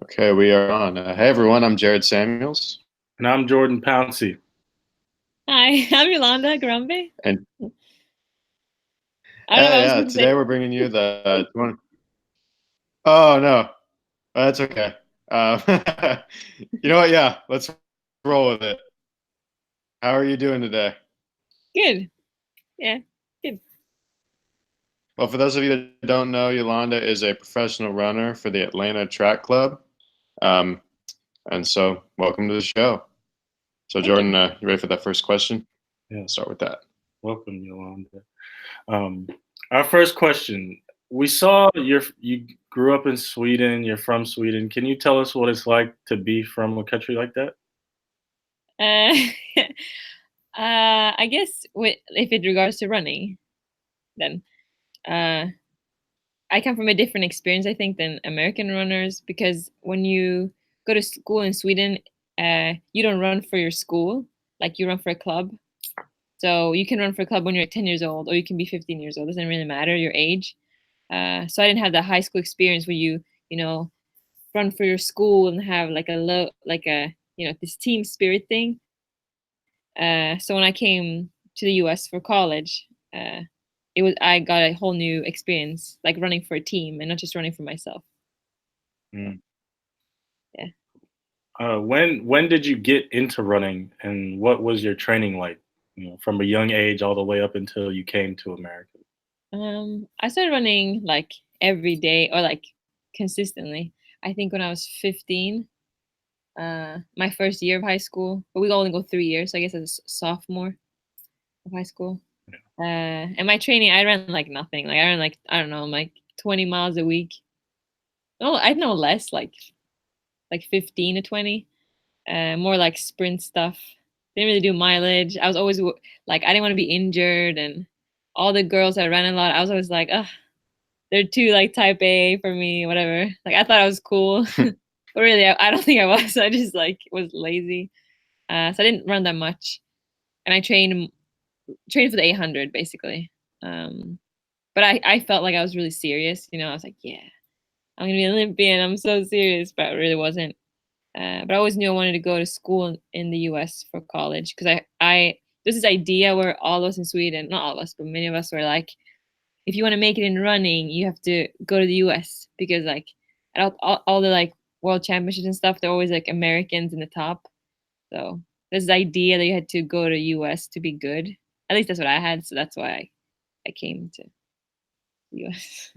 Okay, we are on. Hey everyone, I'm Jared Samuels, And I'm Jordan Pouncey. and Hi, I'm Yolanda Ngarambe. yeah, I don't know if I was yeah, supposed to say. today we're bringing you Oh no, that's okay. Um, you know what? Yeah, let's roll with it. How are you doing today? Good. Yeah, good. Well, for those of you that don't know, Yolanda is a professional runner for the Atlanta Track Club, um, and so welcome to the show. So, Thank Jordan, you. you ready for that first question? Yes, Start with that. welcome, Yolanda. Um, our first question: we saw you grew up in Sweden. You're from Sweden. Can you tell us what it's like to be from a country like that? Uh, I guess if it regards to running, then uh, I come from a different experience, I think, than American runners because when you go to school in Sweden, you don't run for your school, like you run for a club. So you can run for a club when you're 10 years old, or you can be 15 years old. It doesn't really matter your age. So I didn't have the high school experience where you know, run for your school and have like a low, like a, this team spirit thing. So when I came to the US for college, I got a whole new experience, like running for a team and not just running for myself. Mm. Yeah. When did you get into running, and what was your training like? From a young age all the way up until you came to America. I started running like every day or like consistently. I think when I was 15, my first year of high school, but we only go 3 years. So I guess as a sophomore of high school. And my training, I ran like nothing. Like I ran like I don't know, like 20 miles a week. No, I know less, like 15 to 20. More like sprint stuff. Didn't really do mileage. I was always like I didn't want to be injured, and all the girls that ran a lot, I was always like, ugh, they're too like type A for me, whatever. Like I thought I was cool, but really, I don't think I was. I just like was lazy, so I didn't run that much, and I trained for the 800 basically. Um, but I felt like I was really serious. I was like, yeah, I'm gonna be an Olympian. I'm so serious, but I really wasn't. But I always knew I wanted to go to school in the U.S. for college because I there's this idea where all of us in Sweden, not all of us, but many of us were like, if you want to make it in running, you have to go to the U.S. because like at all the like world championships and stuff, they're always like Americans in the top. So there's this idea that you had to go to U.S. to be good. At least that's what I had. So that's why I came to the U.S.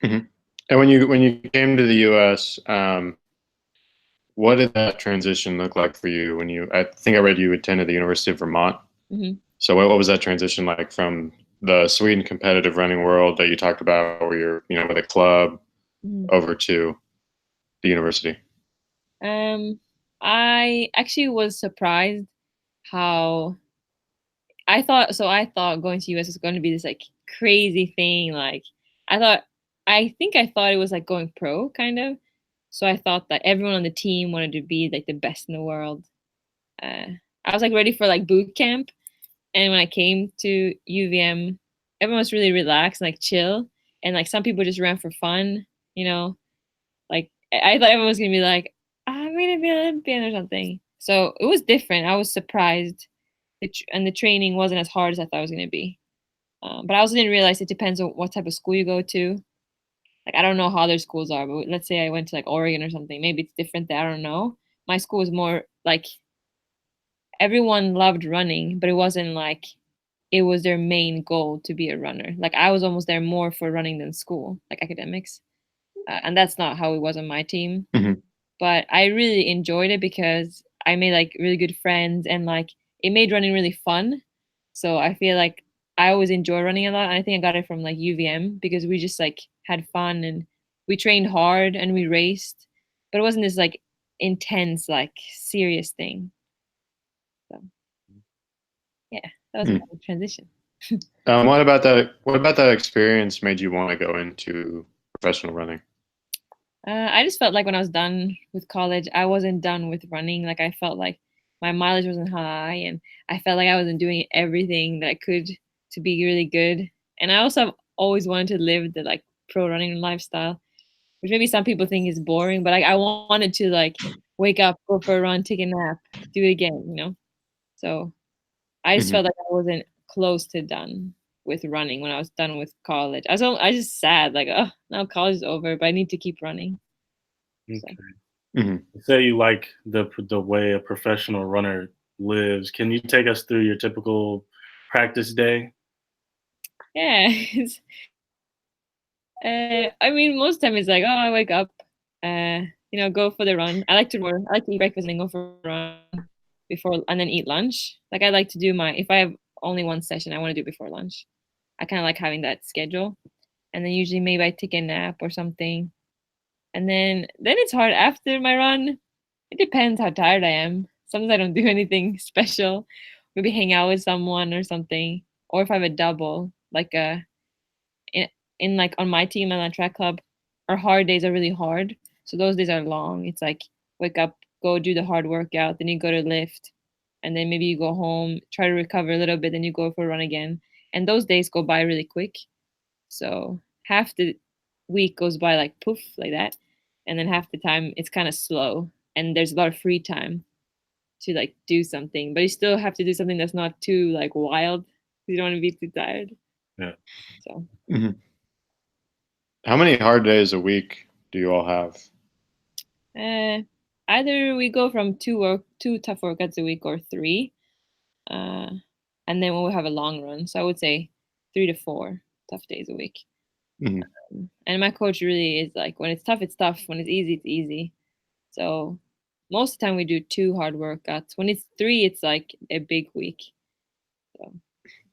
Mhm. And when you came to the U.S., what did that transition look like for you when I think I read you attended the University of Vermont. Hmm. So what was that transition like from the Sweden competitive running world that you talked about where you're, with a club Hmm. over to the university? Um, I actually was surprised how I thought going to US was going to be this like crazy thing. Like I thought it was like going pro kind of. So I thought that everyone on the team wanted to be like the best in the world. Uh, I was like ready for like boot camp, and when I came to UVM, everyone was really relaxed and like chill, and like some people just ran for fun. You know, like I thought everyone was gonna be like, I'm gonna be an Olympian or something. So it was different. I was surprised, and the training wasn't as hard as I thought it was gonna be. But I also didn't realize it depends on what type of school you go to. Like I don't know how other schools are, but let's say I went to like Oregon or something. Maybe it's different there. I don't know. My school was more like everyone loved running, but it wasn't like it was their main goal to be a runner. Like I was almost there more for running than school, like academics. And that's not how it was on my team. Hmm. But I really enjoyed it because I made like really good friends and like it made running really fun. So I feel like I always enjoy running a lot. And I think I got it from like UVM because we just like had fun and we trained hard and we raced, but it wasn't this like intense, like serious thing. So yeah, that was my transition. What about that experience made you want to go into professional running? I just felt like when I was done with college, I wasn't done with running. Like I felt like my mileage wasn't high, and I felt like I wasn't doing everything that I could to be really good. And I also have always wanted to live the like pro running lifestyle, which maybe some people think is boring, but like I wanted to like wake up, go for a run, take a nap, do it again, you know. So I just Mhm. felt like I wasn't close to done with running when I was done with college. I just sad like, oh, now college is over, but I need to keep running. So Okay. Mhm. You say you like the way a professional runner lives. Can you take us through your typical practice day? yeah, I mean, most time it's like, oh, I wake up, go for the run. I like to eat breakfast and then go for a run before, and then eat lunch. Like I like to do if I have only one session, I want to do before lunch. I kind of like having that schedule, and then usually maybe I take a nap or something, and then it's hard after my run. It depends how tired I am. Sometimes I don't do anything special. Maybe hang out with someone or something, or if I have a double, like in, in like on my team and on track club, our hard days are really hard. So those days are long. It's like wake up, go do the hard workout, then you go to lift, and then maybe you go home, try to recover a little bit, then you go for a run again. And those days go by really quick. So half the week goes by like poof, like that. And then half the time it's kind of slow and there's a lot of free time to like do something, but you still have to do something that's not too like wild. You don't want to be too tired. Yeah. So Mhm. How many hard days a week do you all have? Uh, either we go from two tough workouts a week or three, uh, and then we'll have a long run. So I would say 3 to 4 tough days a week. Mhm. And my coach really is like, when it's tough, it's tough. When it's easy, it's easy. So most of the time we do 2 hard workouts. When it's 3, it's like a big week. So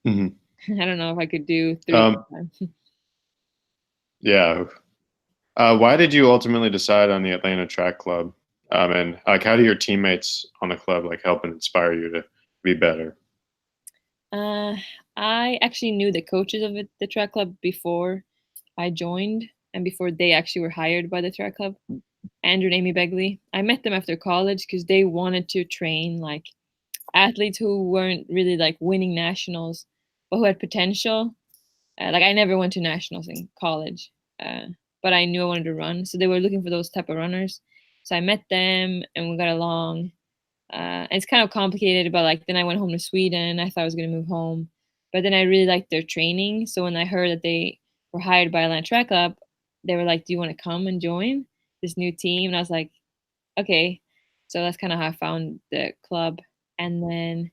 Mhm. I don't know if I could do 3 all Um, the time. yeah. Why did you ultimately decide on the Atlanta Track Club? And like, how do your teammates on the club like help and inspire you to be better? Uh, I actually knew the coaches of the track club before I joined and before they actually were hired by the track club. Andrew and Amy Begley. I met them after college because they wanted to train like athletes who weren't really like winning nationals, but who had potential. Like I never went to nationals in college, uh, but I knew I wanted to run, so they were looking for those type of runners. So I met them and we got along. It's kind of complicated, but like then I went home to Sweden. I thought I was gonna move home, but then I really liked their training. So when I heard that they were hired by Atlanta Track Club, they were like, "Do you want to come and join this new team?" And I was like, "Okay." So that's kind of how I found the club. And then,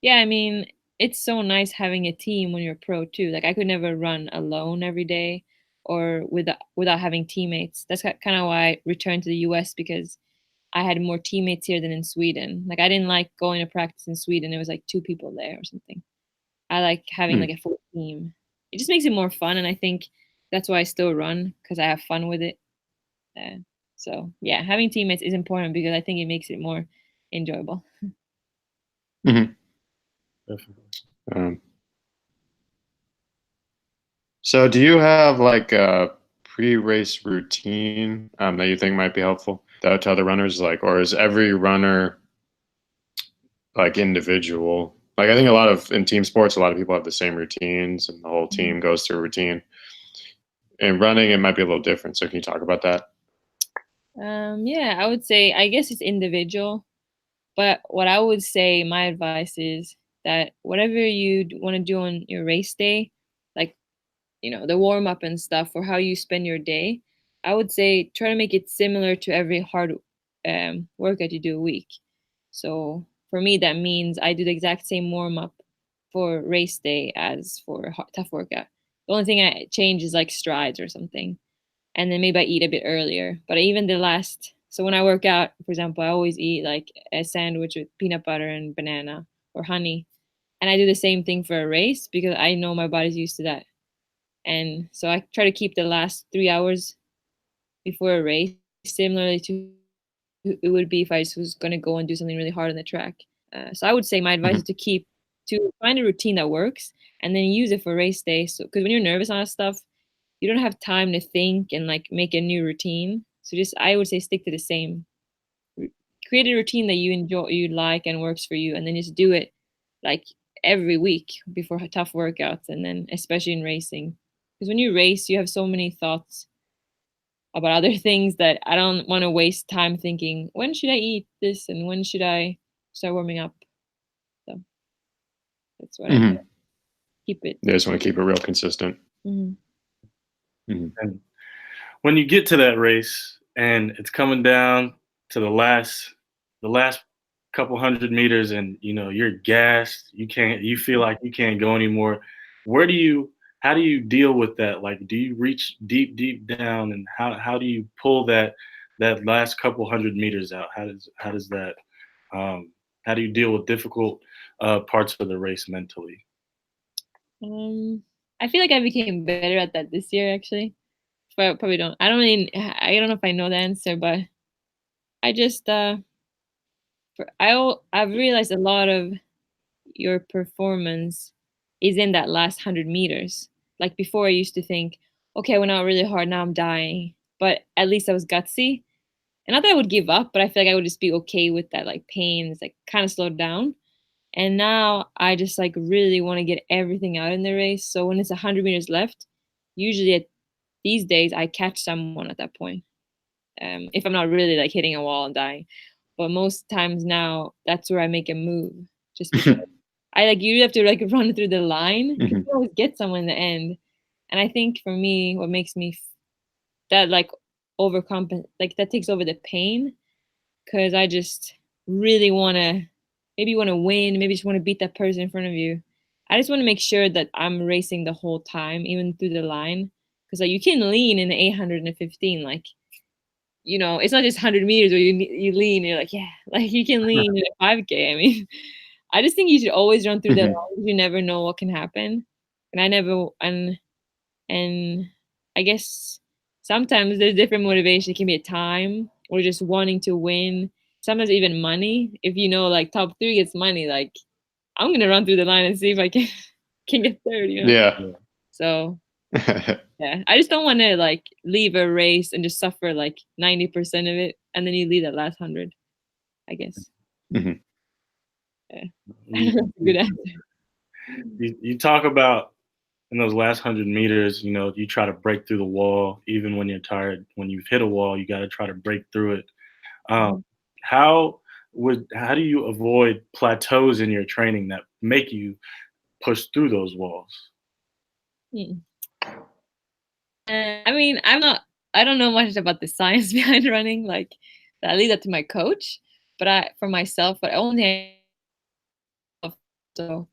yeah, I mean, it's so nice having a team when you're a pro too. Like I could never run alone every day or without having teammates. That's kind of why I returned to the US because I had more teammates here than in Sweden. Like I didn't like going to practice in Sweden. It was like 2 people there or something. I like having Mm. like a full team. It just makes it more fun, and I think that's why I still run because I have fun with it. Uh, so yeah, having teammates is important because I think it makes it more enjoyable. Mhm. Definitely. Um, so, do you have like a pre-race routine that you think might be helpful to other runners? Like, or is every runner like individual? Like, I think a lot of in team sports, a lot of people have the same routines, and the whole Mhm. team goes through a routine. In running, it might be a little different. So, can you talk about that? Yeah, I would say I guess it's individual, but what I would say my advice is that whatever you want to do on your race day, like the warm up and stuff, or how you spend your day, I would say try to make it similar to every hard workout you do a week. So for me, that means I do the exact same warm up for race day as for a tough workout. The only thing I change is like strides or something, and then maybe I eat a bit earlier. But even the last, so when I work out, for example, I always eat like a sandwich with peanut butter and banana or honey, and I do the same thing for a race because I know my body's used to that. And so I try to keep the last 3 hours before a race similarly to it would be if I just was going to go and do something really hard on the track. So I would say my advice is Mhm. to find a routine that works and then use it for race day. So because when you're nervous on that stuff, you don't have time to think and like make a new routine. So just I would say stick to the same. Create a routine that you enjoy, you like, and works for you, and then just do it like every week before tough workouts, and then especially in racing, because when you race, you have so many thoughts about other things that I don't want to waste time thinking, when should I eat this and when should I start warming up? So that's what I do. Keep it. They just want to keep it real consistent. Mm-hmm. And when you get to that race and it's coming down to the last couple hundred meters, and you're gassed, you feel like you can't go anymore. How do you deal with that? Like, do you reach deep down, and how do you pull that last couple hundred meters out? How does that how do you deal with difficult parts of the race mentally? I feel like I became better at that this year, actually. But I probably don't. I don't know if I know the answer, but I just I've realized a lot of your performance is in that last 100 meters. Like before, I used to think, okay, I went out really hard, now I'm dying. But at least I was gutsy. And not that I would give up, but I feel like I would just be okay with that, like pain. It's like kind of slowed down. And now I just like really want to get everything out in the race. So when it's 100 meters left, usually these days I catch someone at that point. If I'm not really like hitting a wall and dying. But most times now, that's where I make a move. Just because I like you have to like run through the line. You always get someone in the end. And I think for me, what makes me that like like that takes over the pain, because I just really want to win, maybe just want to beat that person in front of you. I just want to make sure that I'm racing the whole time, even through the line, because like you can lean in the 800 and the 15, like it's not just 100 meters where you lean. You're like, yeah, like you can lean in a 5K. I mean, I just think you should always run through the line. You never know what can happen, and I never and I guess sometimes there's different motivation. It can be a time or just wanting to win. Sometimes even money. If like top 3 gets money, like I'm gonna run through the line and see if I can get third. Yeah. So yeah, I just don't want to like leave a race and just suffer like 90% of it, and then you leave that last 100. I guess. Yeah. Good answer. You talk about in those last 100 meters, you try to break through the wall, even when you're tired. When you've hit a wall, you got to try to break through it. How do you avoid plateaus in your training that make you push through those walls? I mean, I don't know much about the science behind running. Like, I leave that to my coach. But for myself, but only so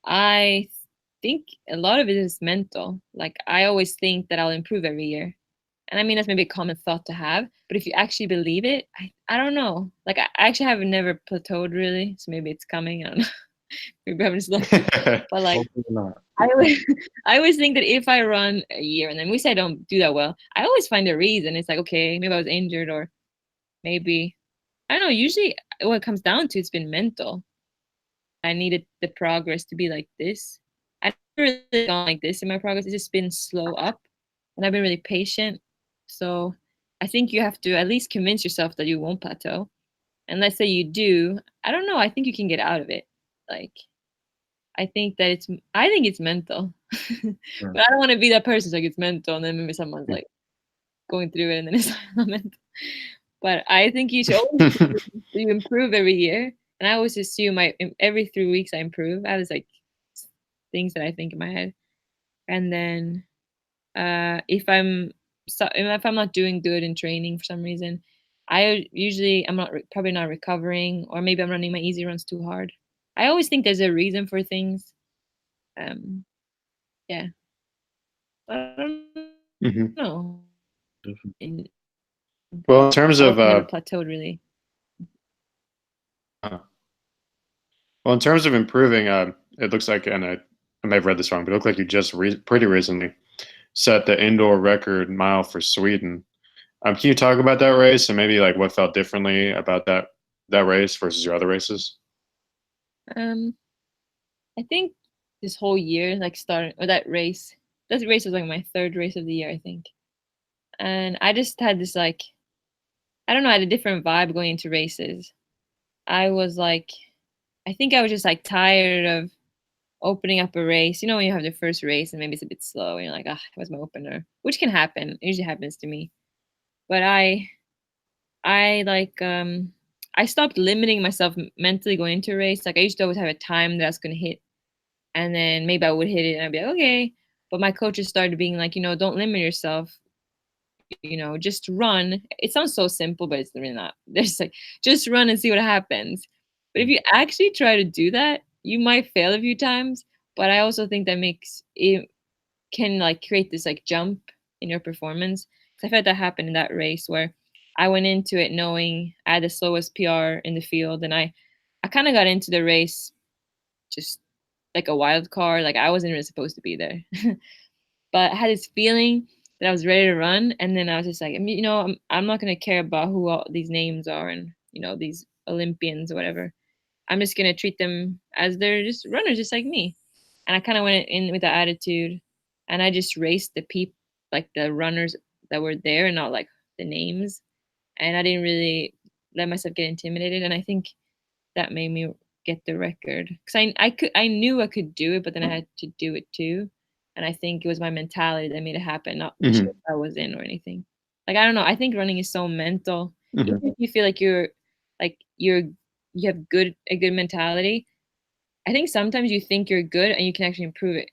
I think a lot of it is mental. Like, I always think that I'll improve every year. And I mean, that's maybe a common thought to have. But if you actually believe it, I don't know. Like, I actually have never plateaued really. So maybe it's coming. I don't know. Maybe I'm just lucky. But like, I always think that if I run a year and then we say I don't do that well, I always find a reason. It's like, okay, maybe I was injured, or maybe, I don't know. Usually what it comes down to, it's been mental. I needed the progress to be like this. I've never really gone like this in my progress. It's just been slow up, and I've been really patient. So I think you have to at least convince yourself that you won't plateau. And let's say you do, I don't know. I think you can get out of it. Like, I think it's mental. But I don't want to be that person. Like, it's mental, and then maybe someone's like going through it, and then it's not mental. But I think you should always you improve every year. And I always assume every 3 weeks I improve. I was like things that I think in my head. And then if I'm not doing good in training for some reason, I'm not probably not recovering, or maybe I'm running my easy runs too hard. I always think there's a reason for things. Yeah. I don't know. Well, in terms of never plateaued really. Well, in terms of improving, it looks like, and I may have read this wrong, but it looked like you just pretty recently set the indoor record mile for Sweden. Can you talk about that race and maybe like what felt differently about that race versus your other races? I think this whole year, like starting or that race was like my 3rd race of the year, I think. And I just had this like, I don't know, I had a different vibe going into races. I was like, I think I was just like tired of opening up a race. When you have the first race and maybe it's a bit slow and you're like, ah, that was my opener, which can happen. It usually happens to me. but I like I stopped limiting myself mentally going into a race. Like I used to always have a time that I was gonna hit, and then maybe I would hit it and I'd be like, okay. But my coaches started being like, don't limit yourself. Just run. It sounds so simple, but it's really not. There's like, just run and see what happens. But if you actually try to do that, you might fail a few times. But I also think that makes it can like create this like jump in your performance. Because I felt that happened in that race where I went into it knowing I had the slowest PR in the field, and I kind of got into the race just like a wild card. Like I wasn't really supposed to be there. But I had this feeling that I was ready to run, and then I was just like, I'm not gonna care about who all these names are and these Olympians or whatever. I'm just gonna treat them as they're just runners, just like me. And I kind of went in with that attitude, and I just raced the people, like the runners that were there, and not like the names. And I didn't really let myself get intimidated, and I think that made me get the record because I knew I could do it, but then I had to do it too. And I think it was my mentality that made it happen, not the shape I was in or anything. Like I don't know. I think running is so mental. Even if you feel like you have a good mentality, I think sometimes you think you're good and you can actually improve it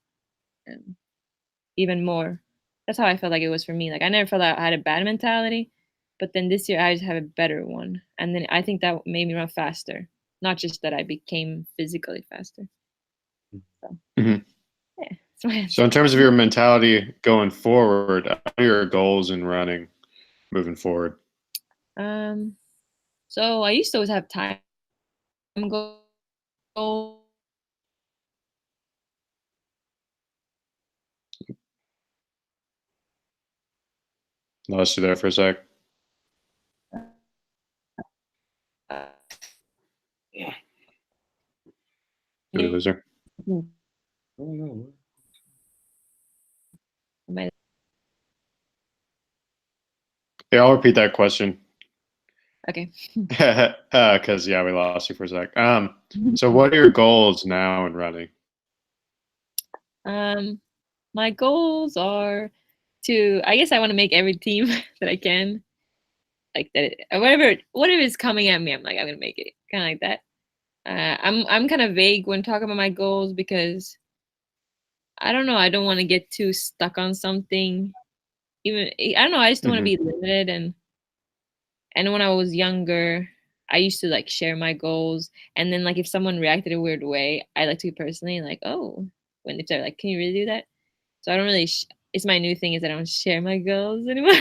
even more. That's how I felt like it was for me. Like I never felt like I had a bad mentality, but then this year I just have a better one, and then I think that made me run faster. Not just that I became physically faster. So, yeah, that's my answer. So in terms of your mentality going forward, what are your goals in running moving forward? So I used to always have time goals. Lost you there for a sec. Yeah. Did we lose her? Yeah, I'll repeat that question. Okay. Because yeah, we lost you for a sec. So what are your goals now in running? My goals are I guess I want to make every team that I can. Like that, whatever is coming at me, I'm like, I'm gonna make it, kind of like that. I'm kind of vague when talking about my goals because I don't know. I don't want to get too stuck on something. Even I don't know. I just don't want to be limited. And when I was younger, I used to like share my goals, and then like if someone reacted a weird way, I like to be personally like, oh, when if they're like, can you really do that? So I don't really. It's my new thing is I don't share my goals anymore.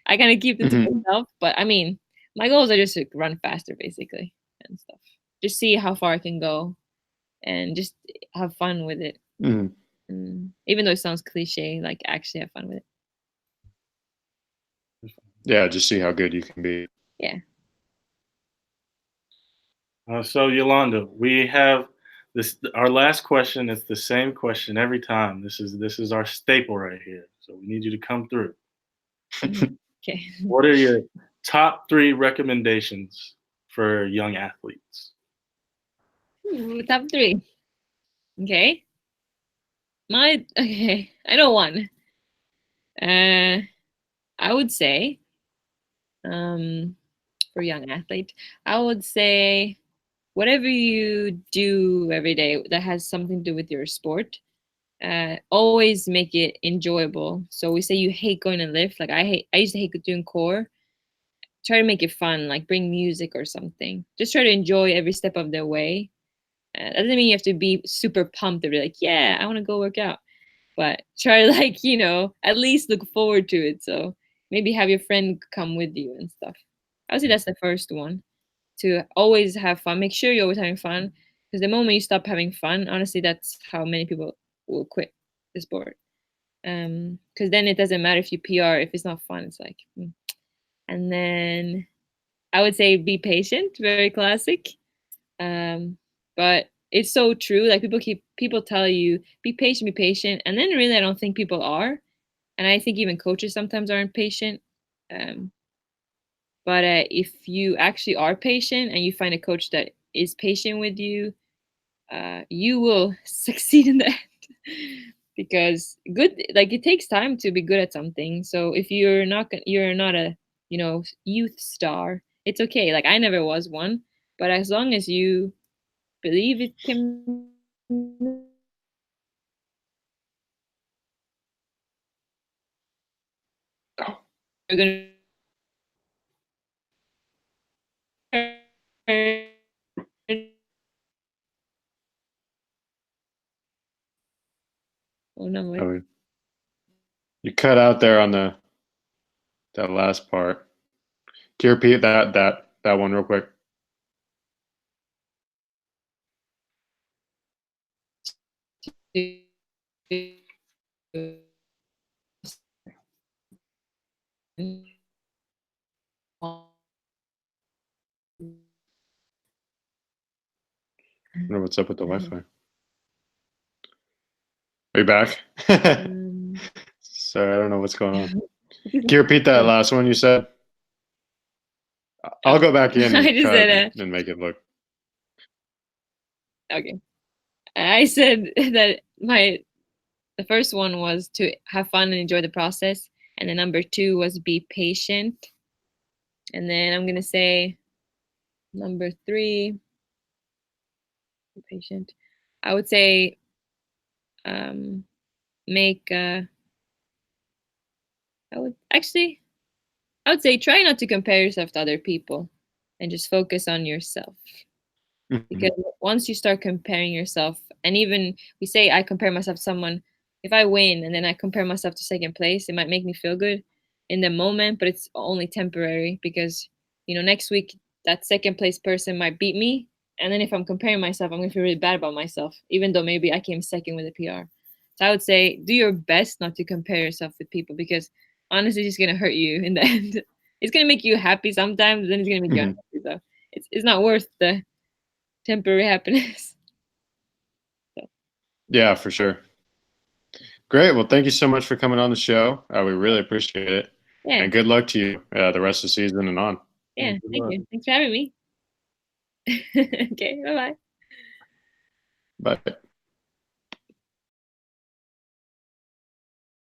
I kind of keep them to myself. But I mean, my goals are just to run faster, basically, and stuff. Just see how far I can go, and just have fun with it. Even though it sounds cliche, like actually have fun with it. Yeah, just see how good you can be. Yeah. So Yolanda, we have this. Our last question is the same question every time. This is our staple right here. So we need you to come through. Okay. What are your top 3 recommendations for young athletes? Top 3. Okay. I know one. I would say, for young athlete, I would say, whatever you do every day that has something to do with your sport, always make it enjoyable. So we say you hate going to lift. Like I used to hate doing core. Try to make it fun, like bring music or something. Just try to enjoy every step of the way. That doesn't mean you have to be super pumped to be like, yeah, I want to go work out. But try to like, at least look forward to it. So maybe have your friend come with you and stuff. I would say that's the first one. To always have fun. Make sure you're always having fun. Because the moment you stop having fun, honestly, that's how many people will quit the sport. Because then it doesn't matter if you PR, if it's not fun, it's like. And then I would say be patient, very classic. But it's so true. Like people tell you be patient, and then really I don't think people are, and I think even coaches sometimes aren't patient. But if you actually are patient and you find a coach that is patient with you, you will succeed in the end. because good, like, it takes time to be good at something. So if you're not a, youth star, it's okay. Like, I never was one, but as long as you believe it can, Oh, you're gonna. Oh no, wait. oh, you cut out there on that last part. Can you repeat that one real quick? I wonder what's up with the Wi-Fi. Are you back? Sorry, I don't know what's going on. Can you repeat that last one you said? I'll go back in I and just cut said and make it look. okay. I said that the first one was to have fun and enjoy the process, and then number 2 was be patient, and then I'm gonna say number 3, be patient. I would say make I would say try not to compare yourself to other people and just focus on yourself. Because once you start comparing yourself, and even we say I compare myself to someone, if I win and then I compare myself to second place, it might make me feel good in the moment, but it's only temporary because, next week that second place person might beat me. And then if I'm comparing myself, I'm gonna feel really bad about myself, even though maybe I came second with a PR. So I would say do your best not to compare yourself with people, because honestly it's just gonna hurt you in the end. It's gonna make you happy sometimes, then it's gonna make you unhappy. So it's not worth the temporary happiness. So, Yeah, for sure. Great. Well, thank you so much for coming on the show. We really appreciate it. yeah, And good luck to you the rest of the season and on. yeah. Good Thank luck. you. Thanks for having me. Okay, bye bye. Bye.